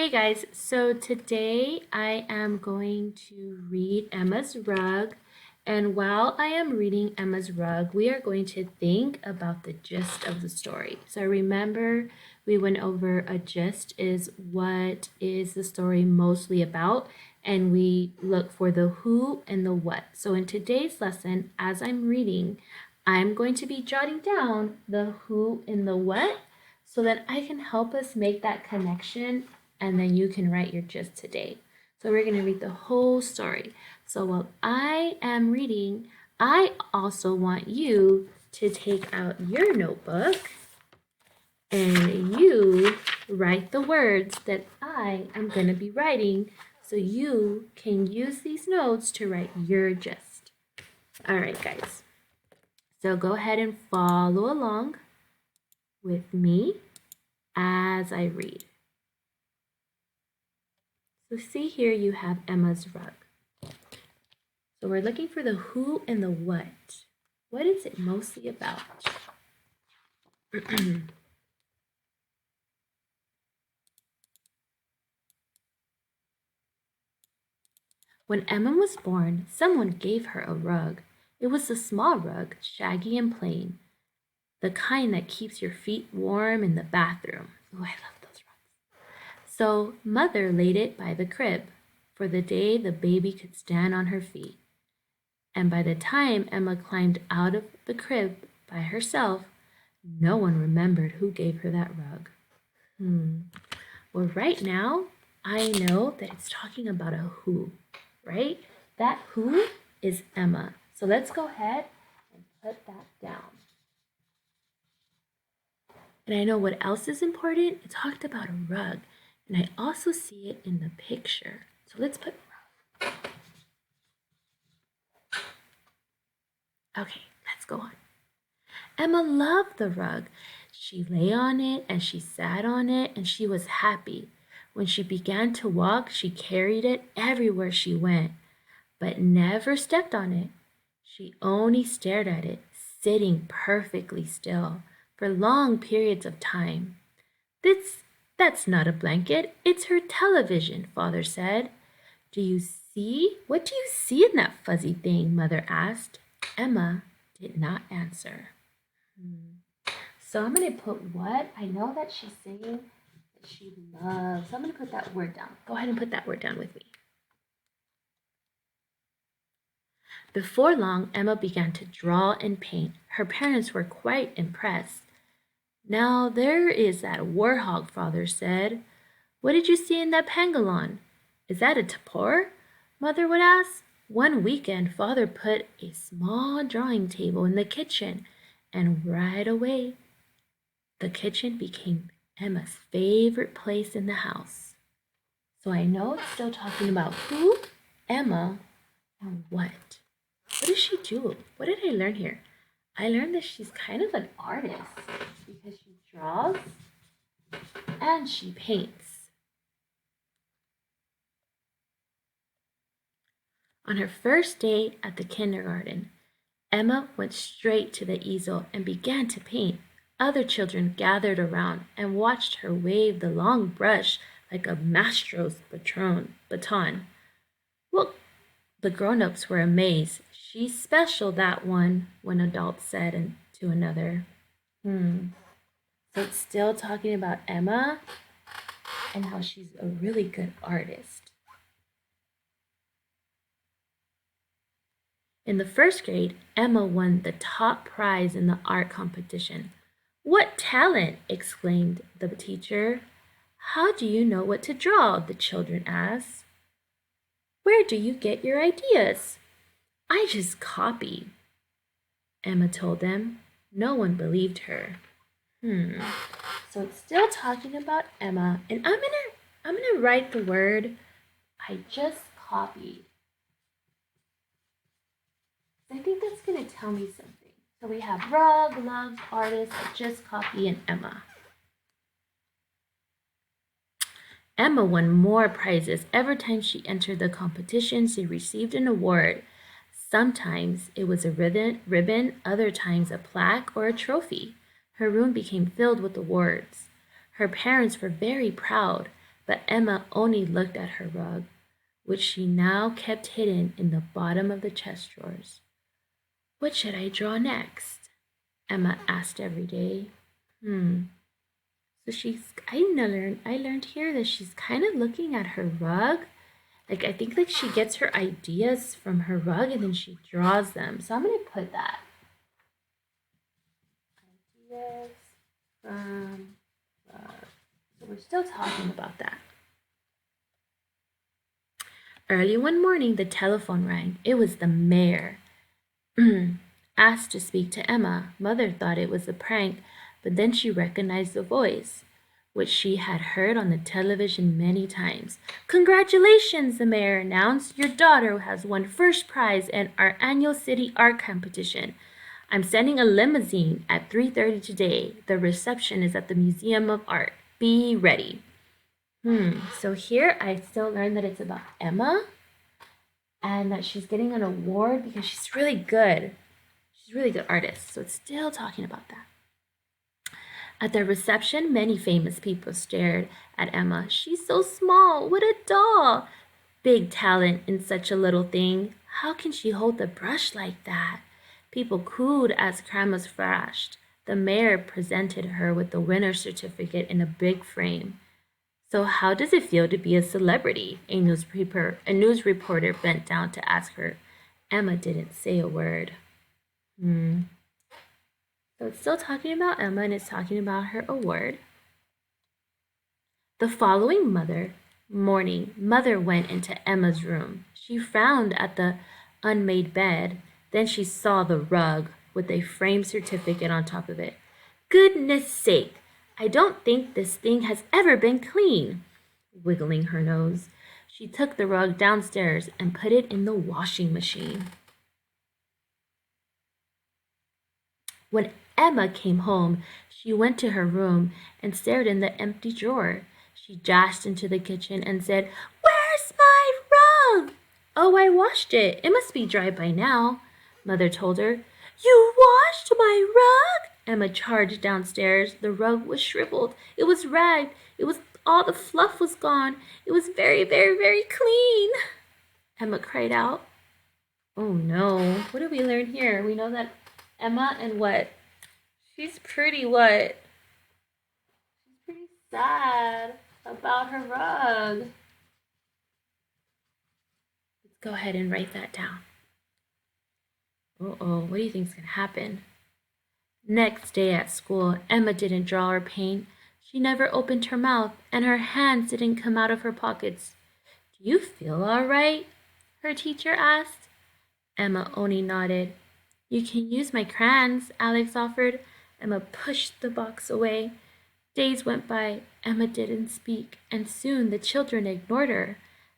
Hey guys, so today I am going to read Emma's Rug. And while I am reading Emma's Rug, we are going to think about the gist of the story. So remember, we went over a gist is what is the story mostly about, and we look for the who and the what. So in today's lesson, as I'm reading, I'm going to be jotting down the who and the what so that I can help us make that connection and then you can write your gist today. So we're going to read the whole story. So while I am reading, I also want you to take out your notebook and you write the words that I am going to be writing so you can use these notes to write your gist. All right, guys. So go ahead and follow along with me as I read. So see here you have Emma's Rug. So we're looking for the who and the what. What is it mostly about? When Emma was born, someone gave her a rug. It was a small rug, shaggy and plain, the kind that keeps your feet warm in the bathroom. Oh, I love those rugs. So Mother laid it by the crib for the day the baby could stand on her feet. And by the time Emma climbed out of the crib by herself, no one remembered who gave her that rug. Well, right now, I know that it's talking about a who, right? That who is Emma. So let's go ahead and put that down. And I know what else is important. It talked about a rug. And I also see it in the picture. So let's put rug. Okay, let's go on. Emma loved the rug. She lay on it and she sat on it and she was happy. When she began to walk, she carried it everywhere she went, but never stepped on it. She only stared at it, sitting perfectly still for long periods of time. That's not a blanket, it's her television, Father said. Do you see? What do you see in that fuzzy thing? Mother asked. Emma did not answer. So I'm going to put what? I know that she's saying that she loves. So I'm going to put that word down. Go ahead and put that word down with me. Before long, Emma began to draw and paint. Her parents were quite impressed. Now there is that warhog, Father said. What did you see in that pangolin? Is that a tapir? Mother would ask. One weekend, Father put a small drawing table in the kitchen, and right away, the kitchen became Emma's favorite place in the house. So I know it's still talking about who, Emma, and what. What does she do? What did I learn here? I learned that she's kind of an artist because she draws and she paints. On her first day at the kindergarten, Emma went straight to the easel and began to paint. Other children gathered around and watched her wave the long brush like a maestro's baton. Well, the grown-ups were amazed. She's special, that one adult said to another. So it's still talking about Emma and how she's a really good artist. In the first grade, Emma won the top prize in the art competition. What talent! Exclaimed the teacher. How do you know what to draw? The children asked. Where do you get your ideas? I just copy, Emma told them. No one believed her. So it's still talking about Emma, and I'm gonna write the word I just copied. I think that's gonna tell me something. So we have rug, love, artist, I just copy, and Emma. Emma won more prizes. Every time she entered the competition, she received an award. Sometimes it was a ribbon, other times a plaque or a trophy. Her room became filled with awards. Her parents were very proud. but Emma only looked at her rug, which she now kept hidden in the bottom of the chest drawers. What should I draw next? Emma asked every day. So I learned here that she's kind of looking at her rug. Like I think like she gets her ideas from her rug and then she draws them. So I'm gonna put that. Ideas from rug. So we're still talking about that. Early one morning the telephone rang. It was the mayor. Asked to speak to Emma. Mother thought it was a prank, but then she recognized the voice, which she had heard on the television many times. Congratulations, the mayor announced. Your daughter has won first prize in our annual city art competition. I'm sending a limousine at 3:30 today. The reception is at the Museum of Art. Be ready. So here I still learned that it's about Emma and that she's getting an award because she's really good. She's a really good artist. So it's still talking about that. At the reception, many famous people stared at Emma. She's so small. What a doll. Big talent in such a little thing. How can she hold the brush like that? People cooed as cameras flashed. The mayor presented her with the winner's certificate in a big frame. So how does it feel to be a celebrity? A news reporter bent down to ask her. Emma didn't say a word. So it's still talking about Emma and it's talking about her award. The following morning, Mother went into Emma's room. She frowned at the unmade bed. Then she saw the rug with a framed certificate on top of it. Goodness sake, I don't think this thing has ever been clean. Wiggling her nose, she took the rug downstairs and put it in the washing machine. When Emma came home, she went to her room and stared in the empty drawer. She dashed into the kitchen and said, Where's my rug? Oh, I washed it. It must be dry by now, Mother told her. You washed my rug? Emma charged downstairs. The rug was shriveled. It was ragged. All the fluff was gone. It was very, very, very clean. Emma cried out. Oh no. What did we learn here? We know that Emma and what? She's pretty what? She's pretty sad about her rug. Let's go ahead and write that down. Uh-oh, what do you think's gonna happen? Next day at school, Emma didn't draw or paint. She never opened her mouth, and her hands didn't come out of her pockets. Do you feel all right? Her teacher asked. Emma only nodded. You can use my crayons, Alex offered. Emma pushed the box away. Days went by. Emma didn't speak, and soon the children ignored her.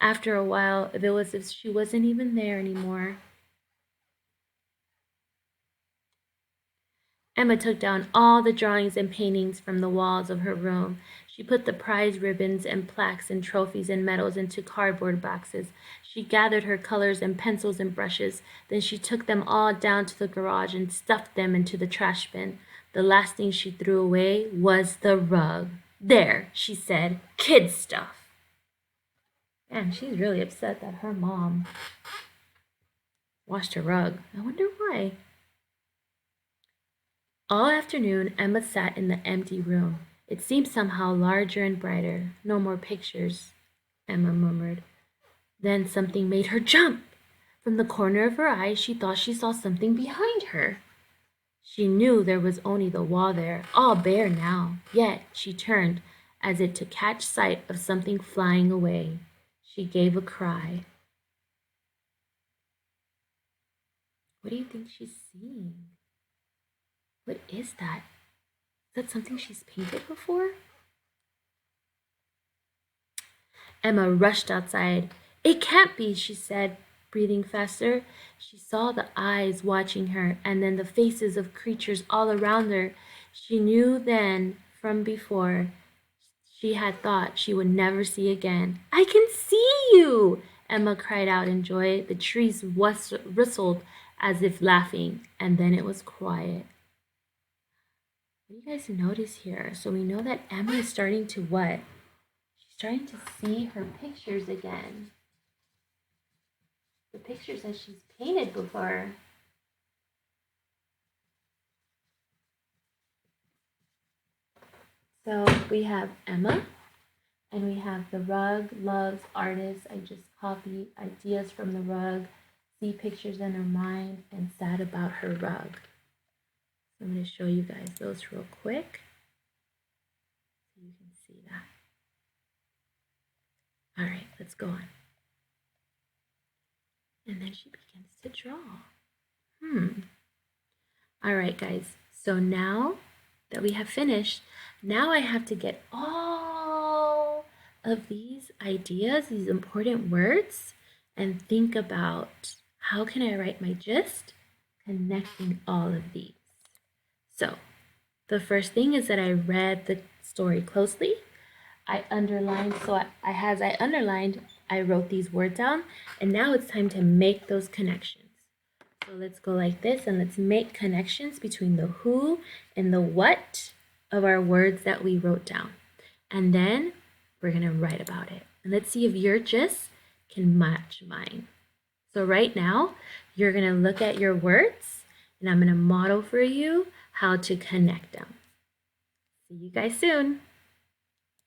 After a while, it was as if she wasn't even there anymore. Emma took down all the drawings and paintings from the walls of her room. She put the prize ribbons and plaques and trophies and medals into cardboard boxes. She gathered her colors and pencils and brushes. Then she took them all down to the garage and stuffed them into the trash bin. The last thing she threw away was the rug. There, she said, kid stuff. And she's really upset that her mom washed her rug. I wonder why. All afternoon, Emma sat in the empty room. It seemed somehow larger and brighter. No more pictures, Emma murmured. Then something made her jump. From the corner of her eye, she thought she saw something behind her. She knew there was only the wall there, all bare now. Yet she turned, as if to catch sight of something flying away. She gave a cry. What do you think she's seeing? What is that? Is that something she's painted before? Emma rushed outside. It can't be, she said, breathing faster. She saw the eyes watching her and then the faces of creatures all around her. She knew then from before she had thought she would never see again. I can see you! Emma cried out in joy. The trees whistled as if laughing, and then it was quiet. What do you guys notice here? So we know that Emma is starting to what? She's starting to see her pictures again. The pictures that she's painted before. So we have Emma, and we have the rug, loves, artists. I just copy ideas from the rug, see pictures in her mind, and sad about her rug. So I'm going to show you guys those real quick so you can see that. All right, let's go on. And then she begins to draw. All right, guys. So now that we have finished, now I have to get all of these ideas, these important words, and think about how can I write my gist, connecting all of these. So the first thing is that I read the story closely. I underlined, so as I underlined, I wrote these words down, and now it's time to make those connections. So let's go like this, and let's make connections between the who and the what of our words that we wrote down. And then we're gonna write about it. And let's see if your gist can match mine. So right now, you're gonna look at your words, and I'm gonna model for you how to connect them. See you guys soon.